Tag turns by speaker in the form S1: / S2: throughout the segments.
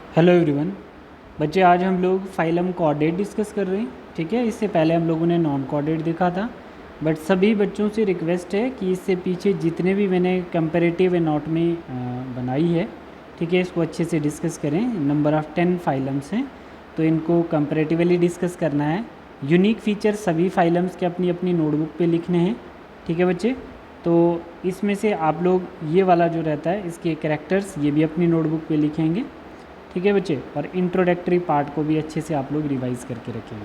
S1: Hello everyone. बच्चे, आज हम लोग फाइलम कॉर्डेट डिस्कस कर रहे हैं। ठीक है, इससे पहले हम लोगों ने नॉन कॉर्डेट देखा था, बट सभी बच्चों से रिक्वेस्ट है कि इससे पीछे जितने भी मैंने कंपैरेटिव एनाटॉमी बनाई है, ठीक है, इसको अच्छे से डिस्कस करें। नंबर ऑफ़ 10 फाइलम्स हैं, तो इनको कंपैरेटिवली डिस्कस करना है। यूनिक फीचर सभी फाइलम्स के अपनी अपनी नोटबुक पे लिखने हैं। ठीक है बच्चे, तो इसमें से आप लोग ये वाला जो रहता है, इसके कैरेक्टर्स ये भी अपनी नोटबुक पे लिखेंगे। ठीक है बच्चे, और इंट्रोडक्टरी पार्ट को भी अच्छे से आप लोग रिवाइज़ करके रखेंगे।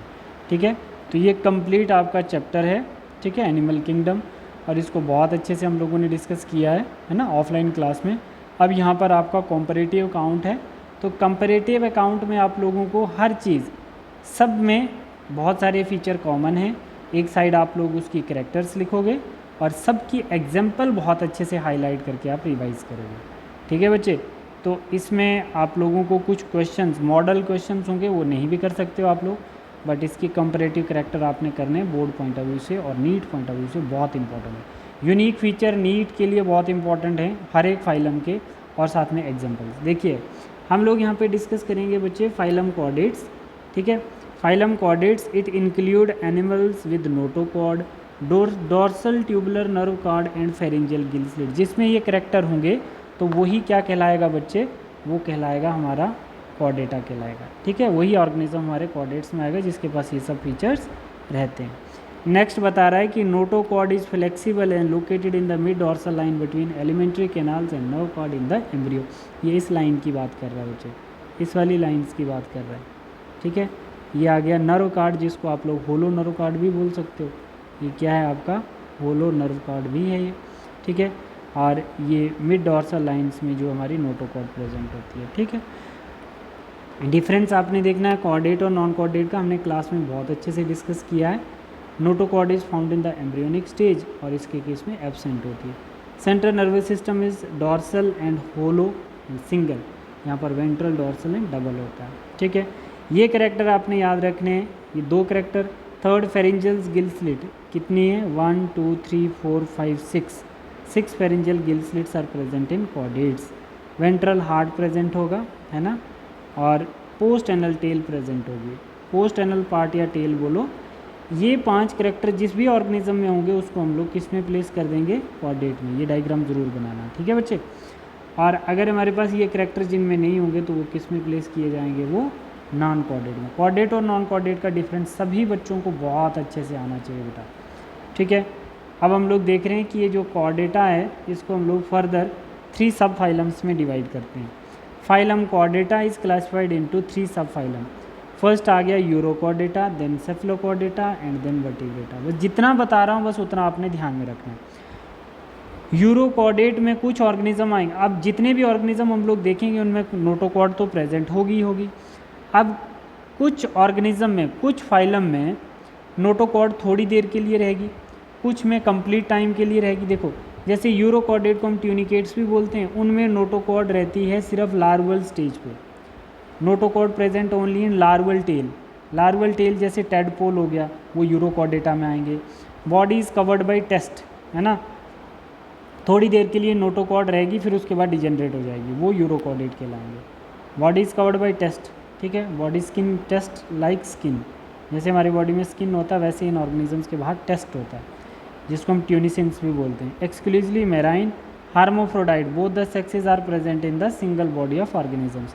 S1: ठीक है, तो ये कंप्लीट आपका चैप्टर है, ठीक है, एनिमल किंगडम, और इसको बहुत अच्छे से हम लोगों ने डिस्कस किया है ना, ऑफलाइन क्लास में। अब यहाँ पर आपका कॉम्परेटिव अकाउंट है, तो कंपैरेटिव अकाउंट में आप लोगों को हर चीज़, सब में बहुत सारे फीचर कॉमन हैं। एक साइड आप लोग उसकी कैरेक्टर्स लिखोगे और सबकी एग्जाम्पल बहुत अच्छे से हाईलाइट करके आप रिवाइज़ करोगे। ठीक है बच्चे, तो इसमें आप लोगों को कुछ क्वेश्चंस, मॉडल क्वेश्चंस होंगे, वो नहीं भी कर सकते हो आप लोग, बट इसकी कंपैरेटिव कैरेक्टर आपने करने बोर्ड पॉइंट ऑफ व्यू से और नीट पॉइंट ऑफ व्यू से बहुत इंपॉर्टेंट है। यूनिक फीचर नीट के लिए बहुत इंपॉर्टेंट है, हर एक फाइलम के, और साथ में एग्जाम्पल्स। देखिए, हम लोग यहाँ पे डिस्कस करेंगे बच्चे फाइलम कॉर्डेट्स। ठीक है, phylum chordates it include animals with notochord, dorsal tubular nerve cord and pharyngeal gill slit. जिसमें ये करेक्टर होंगे तो वही क्या कहलाएगा बच्चे, वो कहलाएगा हमारा कॉर्डेटा कहलाएगा। ठीक है, वही ऑर्गेनिज्म हमारे कॉर्डेट्स में आएगा जिसके पास ये सब फीचर्स रहते हैं। नेक्स्ट बता रहा है कि notochord is flexible and located in the mid dorsal line between alimentary canals and nerve cord in the embryo. ये इस लाइन की बात कर रहा है बच्चे, इस वाली लाइन्स की बात कर रहा है। ठीक है, ये आ गया नर्व कॉर्ड, जिसको आप लोग होलो नर्व कॉर्ड भी बोल सकते हो। ये क्या है आपका, होलो नर्व कॉर्ड भी है ये। ठीक है, और ये मिड डॉर्सल लाइंस में जो हमारी नोटोकॉर्ड प्रेजेंट होती है। ठीक है, डिफरेंस आपने देखना है कॉर्डेट और नॉन कॉर्डेट का, हमने क्लास में बहुत अच्छे से डिस्कस किया है। Notochord is found in the embryonic stage और इसके केस में एब्सेंट होती है। Central nervous system is dorsal and hollow and single, यहाँ पर वेंट्रल डॉर्सल एंड डबल होता है। ठीक है, ये करेक्टर आपने याद रखने हैं, ये दो करेक्टर। थर्ड फेरिंजियल्स गिल स्लिट कितनी है, 1 2 3 4 5 6 pharyngeal gill slits are present in chordates. Ventral heart present होगा, है ना, और पोस्ट एनल टेल प्रेजेंट होगी। पोस्ट एनल पार्ट या टेल बोलो। ये 5 करेक्टर जिस भी ऑर्गेनिज्म में होंगे उसको हम लोग किस में प्लेस कर देंगे, कॉर्डेट में। ये डायग्राम ज़रूर बनाना, ठीक है बच्चे। और अगर हमारे पास ये करेक्टर जिनमें नहीं होंगे तो वो किस में प्लेस किए जाएंगे, वो नॉन कॉर्डेट में। कॉर्डेट और नॉन कॉर्डेट का डिफरेंस सभी बच्चों को बहुत अच्छे से आना चाहिए बेटा। ठीक है, अब हम लोग देख रहे हैं कि ये जो कॉर्डेटा है इसको हम लोग फर्दर 3 सब फाइलम्स में डिवाइड करते हैं। Phylum Chordata is classified into 3 sub phylum. First आ गया Urochordata, then Cephalochordata and then Vertebrata. बस जितना बता रहा हूँ बस उतना आपने ध्यान में रखना है। यूरोकॉर्डेट में कुछ ऑर्गेनिज्म आएंगे, अब जितने भी ऑर्गेनिज्म हम लोग देखेंगे उनमें नोटोकॉर्ड तो प्रेजेंट होगी ही होगी। अब कुछ ऑर्गेनिज्म में, कुछ फाइलम में नोटोकॉर्ड थोड़ी देर के लिए रहेगी, कुछ में कंप्लीट टाइम के लिए रहेगी। देखो, जैसे यूरोकॉर्डेट को हम ट्यूनिकेट्स भी बोलते हैं, उनमें नोटोकॉर्ड रहती है सिर्फ लार्वल स्टेज पे। Notochord present only in larval tail. Larval tail जैसे टेडपोल हो गया, वो यूरोकॉर्डेटा में आएंगे। Body is covered by test, है ना, थोड़ी देर के लिए नोटोकॉर्ड रहेगी, फिर उसके बाद डिजेनरेट हो जाएगी, वो यूरोकॉर्डेट कहलाएंगे। Body is covered by test, ठीक है, body skin test like skin, जैसे हमारी बॉडी में स्किन होता है वैसे इन ऑर्गेनिजम्स के बाहर टेस्ट होता है, जिसको हम ट्यूनिसेंस भी बोलते हैं। Exclusively marine, hermaphrodite, both the sexes are present in the single body of organisms.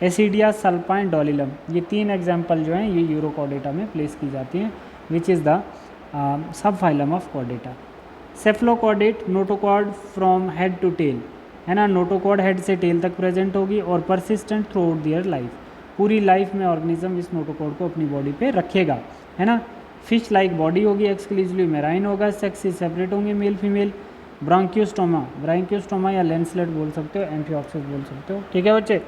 S1: Ascidia, Salpa, Doliolum, ये 3 एग्जाम्पल जो हैं ये यूरोकॉर्डेटा में प्लेस की जाती हैं, which is the sub phylum of Chordata. Cephalochordate, notochord from head to tail, है ना, नोटोकॉर्ड हेड से टेल तक प्रेजेंट होगी और persistent throughout their life. पूरी लाइफ में ऑर्गेनिज्म इस नोटोकॉर्ड को अपनी बॉडी पे रखेगा, है ना। फिश लाइक बॉडी होगी, एक्सक्लूसिवली मेराइन होगा, सेक्स सेपरेट होंगे, मेल फीमेल। ब्रांकियोस्टोमा या लेंसलेट बोल सकते हो, एम्फिऑक्सिस बोल सकते हो, ठीक है बच्चे।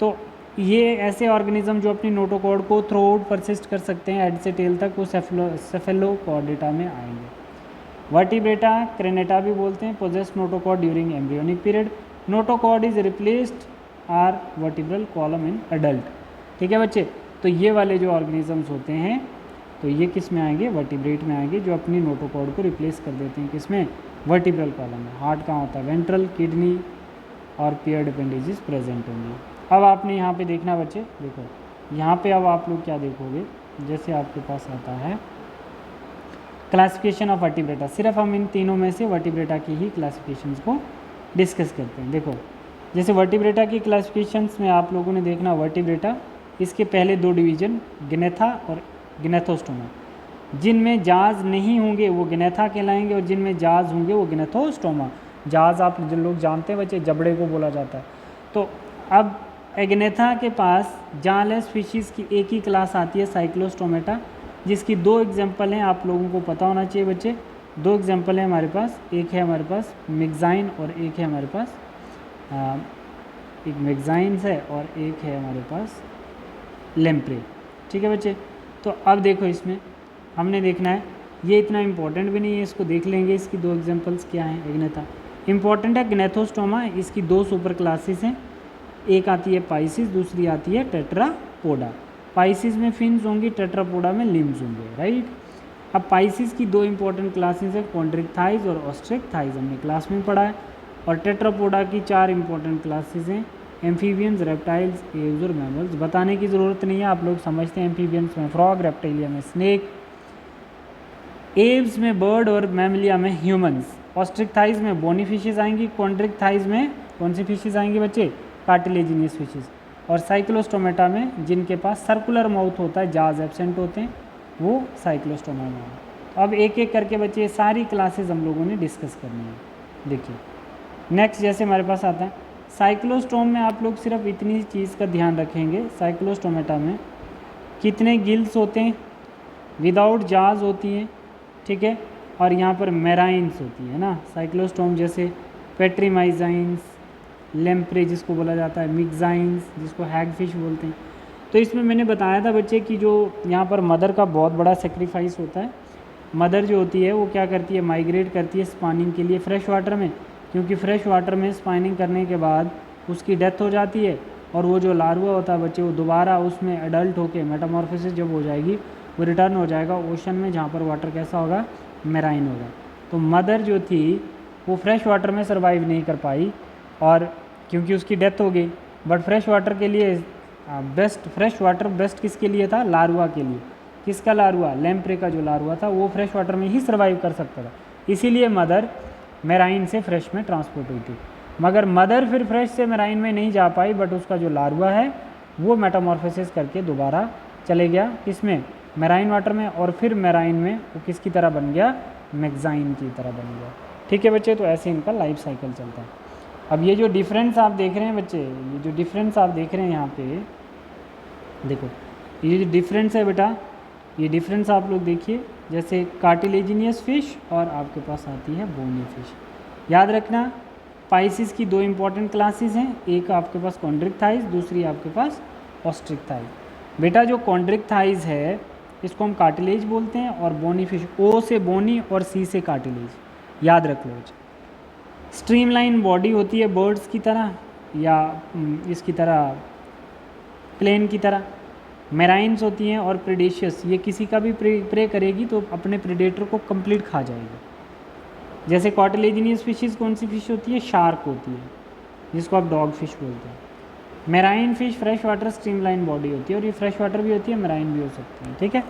S1: तो ये ऐसे ऑर्गेनिज्म जो अपनी नोटोकॉर्ड को थ्रू आउट परसिस्ट कर सकते हैं हेड से टेल तक, वो सेफेलोकॉर्डेटा में आएंगे। वर्टिब्रेटा, क्रेनेटा भी बोलते हैं, possess notochord during embryonic period. Notochord is replaced are vertebral column in adult, ठीक है बच्चे। तो ये वाले जो ऑर्गेनिजम्स होते हैं तो ये किस में आएंगे, वर्टिब्रेट में आएंगे, जो अपनी नोटोकॉर्ड को रिप्लेस कर देते हैं किसमें, वर्टिब्रल कॉलम में। हार्ट कहाँ होता है, वेंट्रल, किडनी और पेयर्ड अपेंडेजेस प्रेजेंट होंगे। अब आपने यहाँ पे देखना बच्चे, देखो यहाँ पे अब आप लोग क्या देखोगे, जैसे आपके पास आता है क्लासिफिकेशन ऑफ वर्टिब्रेटा, सिर्फ हम इन तीनों में से वर्टिब्रेटा की ही क्लासिफिकेशंस को डिस्कस करते हैं। देखो जैसे वर्टिब्रेटा की क्लासिफिकेशंस में आप लोगों ने देखना वर्टिब्रेटा, इसके पहले दो डिवीजन गिनेथा और गिनेथोस्टोमा, जिनमें जाज नहीं होंगे वो गिनेथा कहलाएंगे और जिनमें जाज होंगे वो गिनेथोस्टोमा। जाज आप जिन लोग जानते हैं बच्चे, जबड़े को बोला जाता है। तो अब एग्नेथा के पास जालेस फिशिज़ की एक ही क्लास आती है साइक्लोस्टोमेटा, जिसकी दो एग्जांपल हैं, आप लोगों को पता होना चाहिए बच्चे। दो एग्जांपल हैं हमारे पास, एक है हमारे पास मिक्साइन और एक है हमारे पास एक मिक्साइंस है और एक है हमारे पास लेम्प्रे। ठीक है बच्चे, तो अब देखो इसमें हमने देखना है, ये इतना इम्पोर्टेंट भी नहीं है, इसको देख लेंगे इसकी दो एग्जांपल्स क्या हैं। एग्नेथा इम्पॉर्टेंट है, गिनेथोस्टोमा इसकी दो सुपर क्लासेस हैं, एक आती है पाइसिस, दूसरी आती है टेट्रापोडा। पाइसिस में फिन्स होंगी, टेट्रापोडा में लिम्स होंगे, राइट। अब पाइसिस की दो इंपॉर्टेंट क्लासेस है, कॉन्ड्रिक थाइज और ऑस्ट्रिक थाइज, हमने क्लास में पढ़ा है। और टेट्रापोडा की चार इंपॉर्टेंट क्लासेस हैं, एम्फीबियंस, रेप्टाइल्स, एव्स और मैमल्स। बताने की ज़रूरत नहीं है, आप लोग समझते हैं। एम्फीबियंस में फ्रॉग, रेप्टाइलिया में स्नेक, एव्स में बर्ड और मैमलिया में ह्यूमंस। ऑस्ट्रिक थाइज में बोनी फिशेज आएंगी, कॉन्ड्रिक थाइज में कौन सी फिशेज आएंगी बच्चे, कार्टिलेजिनियस फिशेज। और साइक्लोस्टोमेटा में जिनके पास सर्कुलर माउथ होता है, जाज एब्सेंट होते हैं, वो साइक्लोस्टोमा में है। अब एक एक करके बच्चे ये सारी क्लासेस हम लोगों ने डिस्कस करनी है। देखिए नेक्स्ट जैसे हमारे पास आता है साइक्लोस्टोम में, आप लोग सिर्फ इतनी चीज़ का ध्यान रखेंगे, साइक्लोस्टोमेटा में कितने गिल्स होते हैं, विदाउट जाज होती हैं, ठीक है। और यहाँ पर मेराइन्स होती है ना, साइक्लोस्टोम जैसे पेट्रीमाइजाइंस, लेम्प्रे जिसको बोला जाता है, मिक्साइंस जिसको हैगफिश बोलते हैं। तो इसमें मैंने बताया था बच्चे कि जो यहाँ पर मदर का बहुत बड़ा सेक्रीफाइस होता है। मदर जो होती है वो क्या करती है, माइग्रेट करती है स्पानिंग के लिए फ्रेश वाटर में, क्योंकि फ्रेश वाटर में स्पाइनिंग करने के बाद उसकी डेथ हो जाती है और वो जो लार्वा होता है बच्चे, वो दोबारा उसमें एडल्ट होकर मेटामॉर्फोसिस जब हो जाएगी वो रिटर्न हो जाएगा ओशन में, जहाँ पर वाटर कैसा होगा, मेराइन होगा। तो मदर जो थी वो फ्रेश वाटर में सर्वाइव नहीं कर पाई और क्योंकि उसकी डेथ हो गई। बट फ्रेश वाटर के लिए बेस्ट, फ्रेश वाटर बेस्ट किसके लिए था, लार्वा के लिए। किसका लार्वा, लेम्प्रे का जो लार्वा था वो फ्रेश वाटर में ही सर्वाइव कर सकता था, इसीलिए मदर मेराइन से फ्रेश में ट्रांसपोर्ट हुई थी। मगर मदर फिर फ्रेश से मेराइन में नहीं जा पाई, बट उसका जो लार्वा है वो मेटामॉर्फोसिस करके दोबारा चले गया किसमें, मेराइन वाटर में, और फिर मेराइन में वो किसकी तरह बन गया, मैक्साइन की तरह बन गया। ठीक है बच्चे, तो ऐसे इनका लाइफ साइकिल चलता है। अब ये जो डिफरेंस आप देख रहे हैं बच्चे, ये जो डिफरेंस आप देख रहे हैं यहाँ पे देखो, ये जो डिफरेंस है बेटा, ये डिफरेंस आप लोग देखिए, जैसे कार्टिलेजिनियस फिश और आपके पास आती है बोनी फिश। याद रखना पाइसिस की दो इंपॉर्टेंट क्लासेस हैं, एक आपके पास कॉन्ड्रिक थाइज, दूसरी आपके पास ऑस्ट्रिक थाइज। बेटा जो कॉन्ड्रिक थाइज है इसको हम कार्टिलेज बोलते हैं, और बोनी फिश ओ से बोनी और सी से कार्टिलेज, याद रख लो। स्ट्रीमलाइन बॉडी होती है बर्ड्स की तरह या इसकी तरह प्लेन की तरह। मेराइन्स होती हैं और प्रेडेशियस, ये किसी का भी प्रे करेगी तो अपने प्रेडेटर को कंप्लीट खा जाएगी। जैसे कार्टिलेजिनियस फिशेस कौन सी फिश होती है, शार्क होती है, जिसको आप डॉग फिश बोलते हैं। Marine fish fresh water streamline body होती है, और ये फ्रेश वाटर भी होती है, मेराइन भी हो सकती है, ठीक है।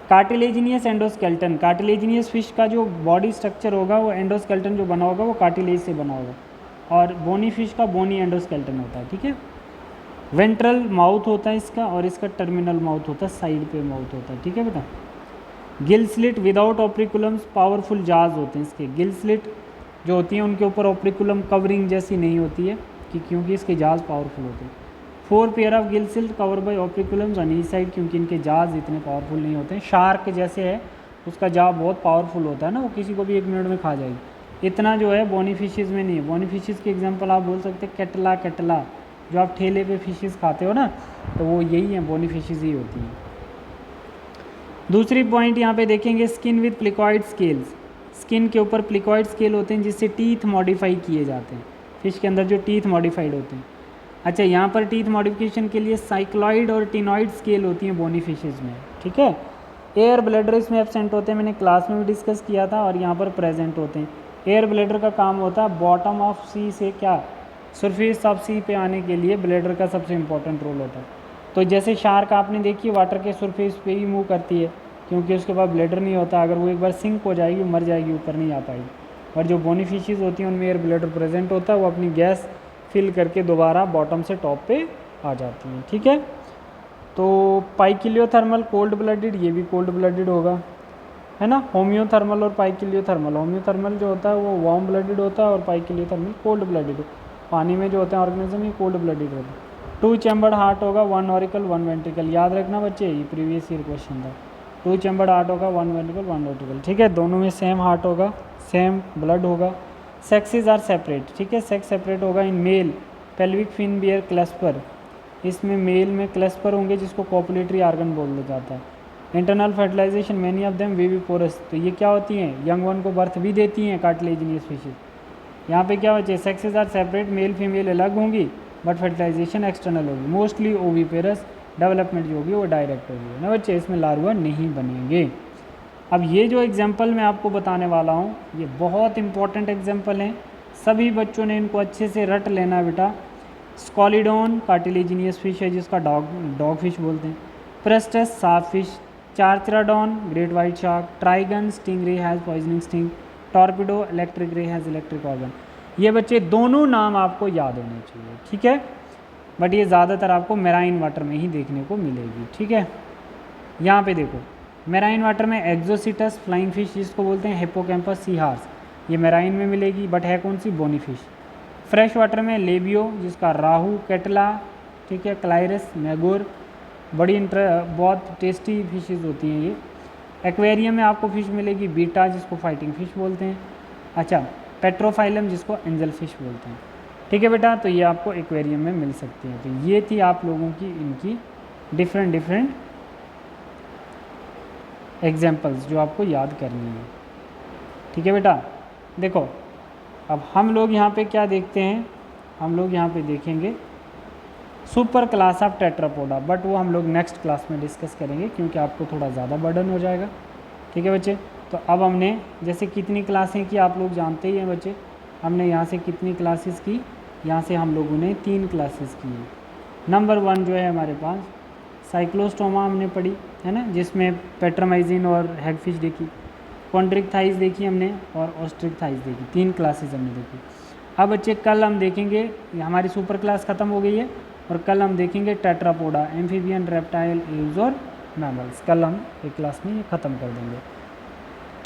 S1: कार्टिलेजिनियस एंडोस्केल्टन, कार्टिलेजिनियस फिश का जो बॉडी स्ट्रक्चर होगा वो एंडोस्केल्टन जो बना होगा वो कार्टिलेज से बना होगा, और बोनी फिश का बोनी एंडोस्केल्टन होता है, ठीक है। वेंट्रल माउथ होता है इसका, और इसका टर्मिनल माउथ होता है, साइड पे माउथ होता है, ठीक है बेटा। गिल स्लिट विदाउट ऑप्रिकुलम्स, पावरफुल जाज होते हैं इसके। गिल स्लिट जो होती हैं उनके ऊपर ऑप्रिकुलम कवरिंग जैसी नहीं होती है क्योंकि इसके जाज पावरफुल होते हैं। 4 pair of gill slit cover by operculums on each side, क्योंकि इनके जाज इतने पावरफुल नहीं होते हैं। शार्क जैसे है उसका जा बहुत पावरफुल होता है ना, वो किसी को भी 1 मिनट में खा जाएगी। इतना जो है बोनी फिशेज़ में नहीं है। बोनी फिशेज़ की एग्जांपल आप बोल सकते हैं कैटला, कैटला जो आप ठेले पे फिशेज़ खाते हो ना, तो वो यही है, बोनी फिशेज़ ही होती हैं। दूसरी पॉइंट यहाँ पे देखेंगे, स्किन विद प्लिकॉइड स्केल्स। स्किन के ऊपर प्लिकॉइड स्केल होते हैं जिससे टीथ मॉडिफाई किए जाते हैं, फिश के अंदर जो टीथ मॉडिफाइड होते हैं। अच्छा, यहाँ पर टीथ मॉडिफिकेशन के लिए साइक्लॉइड और टिनॉइड स्केल होती हैं बोनी फिशेज़ में, ठीक है। एयर ब्लैडर इसमें एब्सेंट होते हैं, मैंने क्लास में भी डिस्कस किया था, और यहाँ पर प्रेजेंट होते हैं। एयर ब्लैडर का काम होता है बॉटम ऑफ सी से क्या सरफेस सब सी पे आने के लिए ब्लैडर का सबसे इम्पोर्टेंट रोल होता है। तो जैसे शार्क आपने देखी वाटर के सरफेस पे ही मूव करती है, क्योंकि उसके पास ब्लैडर नहीं होता। अगर वो एक बार सिंक हो जाएगी, मर जाएगी, ऊपर नहीं आ पाएगी। और जो बोनी फिशेज़ होती हैं उनमें एयर ब्लैडर प्रेजेंट होता है, वो अपनी गैस फिल करके दोबारा बॉटम से टॉप पे आ जाती हैं। ठीक है, तो पाइकिलियोथर्मल कोल्ड ब्लडेड, ये भी कोल्ड ब्लडेड होगा, है ना। होम्योथर्मल और पाइकिलियोथर्मल, होम्योथर्मल जो होता है वो वार्म ब्लडेड होता है और पाइकिलियोथर्मल कोल्ड ब्लडेड। पानी में जो होते हैं ऑर्गेनिज्म ये कोल्ड ब्लडेड होता है। 2 चैम्बर्ड हार्ट होगा, 1 ऑरिकल 1 वेंट्रिकल, याद रखना बच्चे, ये प्रीवियस ईयर क्वेश्चन था। 2 चैम्बर्ड हार्ट होगा, 1 वेंट्रिकल 1 ऑरिकल। ठीक है, दोनों में सेम हार्ट होगा, सेम ब्लड होगा। सेक्सेस आर सेपरेट, ठीक है, सेक्स सेपरेट होगा। In male pelvic fin beer क्लस्पर, इसमें मेल में क्लस्पर होंगे जिसको कॉपुलेटरी आर्गन बोल दिया जाता है। Internal fertilization many of them viviparous, तो ये क्या होती हैं, यंग वन को बर्थ भी देती हैं, कार्टिलेजिनियस फिशेज। यहाँ पे क्या बचे, sexes are separate, male female अलग होंगी बट फर्टिलाइजेशन एक्सटर्नल होगी। मोस्टली ओविपेरस, डेवलपमेंट जो होगी वो डायरेक्ट होगी ना बच्चे, इसमें लार्वा नहीं बनेंगे। अब ये जो एग्जाम्पल मैं आपको बताने वाला हूँ ये बहुत इंपॉर्टेंट एग्जाम्पल हैं, सभी बच्चों ने इनको अच्छे से रट लेना बेटा। स्कॉलिडोन कार्टिलेजिनियस फिश है जिसका डॉग फिश बोलते हैं। Pristis saw fish. Carcharodon great white shark. Trygon stingray has poisoning sting. Torpedo electric ray has electric organ. ये बच्चे दोनों नाम आपको याद होने चाहिए, ठीक है, बट ये ज़्यादातर आपको मेराइन वाटर में ही देखने को मिलेगी। ठीक है, यहाँ पे देखो मेराइन वाटर में एक्जोसिटस फ्लाइंग फिश जिसको बोलते हैं, हिप्पोकैम्पस सी हार्स, ये मेराइन में मिलेगी, बट है कौन सी, बोनी फिश। फ्रेश वाटर में लेबियो जिसका राहू, कैटला, ठीक है, क्लाइरस, मैगोर, बड़ी बहुत टेस्टी फिशेज होती हैं ये। एक्वेरियम में आपको फ़िश मिलेगी बीटा जिसको फाइटिंग फ़िश बोलते हैं। अच्छा, पेट्रोफाइलम जिसको एंजल फ़िश बोलते हैं। ठीक है बेटा, तो ये आपको एक्वेरियम में मिल सकती है। तो ये थी आप लोगों की इनकी डिफरेंट एग्जाम्पल्स जो आपको याद करनी है। ठीक है बेटा, देखो अब हम लोग यहाँ पे क्या देखते हैं, हम लोग यहाँ पे देखेंगे super class of Tetrapoda, but वो हम लोग नेक्स्ट क्लास में डिस्कस करेंगे क्योंकि आपको थोड़ा ज़्यादा बर्डन हो जाएगा। ठीक है बच्चे, तो अब हमने जैसे कितनी क्लासें की आप लोग जानते ही हैं बच्चे, हमने यहाँ से कितनी क्लासेस की, यहाँ से हम लोगों ने 3 क्लासेस की हैं। नंबर 1 जो है हमारे पास साइक्लोस्टोमा हमने पढ़ी है ना, जिसमें पेट्रामाइजिन और हैगफिश देखी, कॉन्ड्रिक थाइस देखी हमने और ऑस्ट्रिक थाइस देखी। 3 क्लासेस हमने देखी। अब बच्चे कल हम देखेंगे, हमारी सुपर क्लास ख़त्म हो गई है और कल हम देखेंगे टेट्रापोडा, एम्फीबियन, रेप्टाइल, एव्स और मैमल्स। कल हम एक क्लास में ये ख़त्म कर देंगे।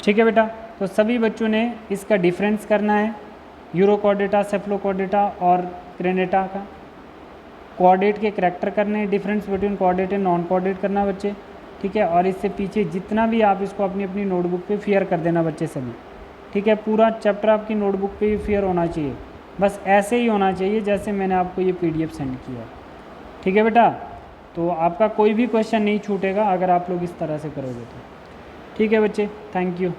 S1: ठीक है बेटा, तो सभी बच्चों ने इसका डिफरेंस करना है, यूरोकॉर्डेटा, सेफ्लोकॉर्डेटा और क्रेनेटा का। कॉर्डेट के करैक्टर करने हैं, difference between chordate and non chordate करना बच्चे। ठीक है, और इससे पीछे जितना भी आप इसको अपनी अपनी नोटबुक पे फेयर कर देना बच्चे सभी। ठीक है, पूरा चैप्टर आपकी नोटबुक पे ही फेयर होना चाहिए, बस ऐसे ही होना चाहिए जैसे मैंने आपको ये PDF सेंड किया। ठीक है बेटा, तो आपका कोई भी क्वेश्चन नहीं छूटेगा अगर आप लोग इस तरह से करोगे तो। ठीक है बच्चे, थैंक यू।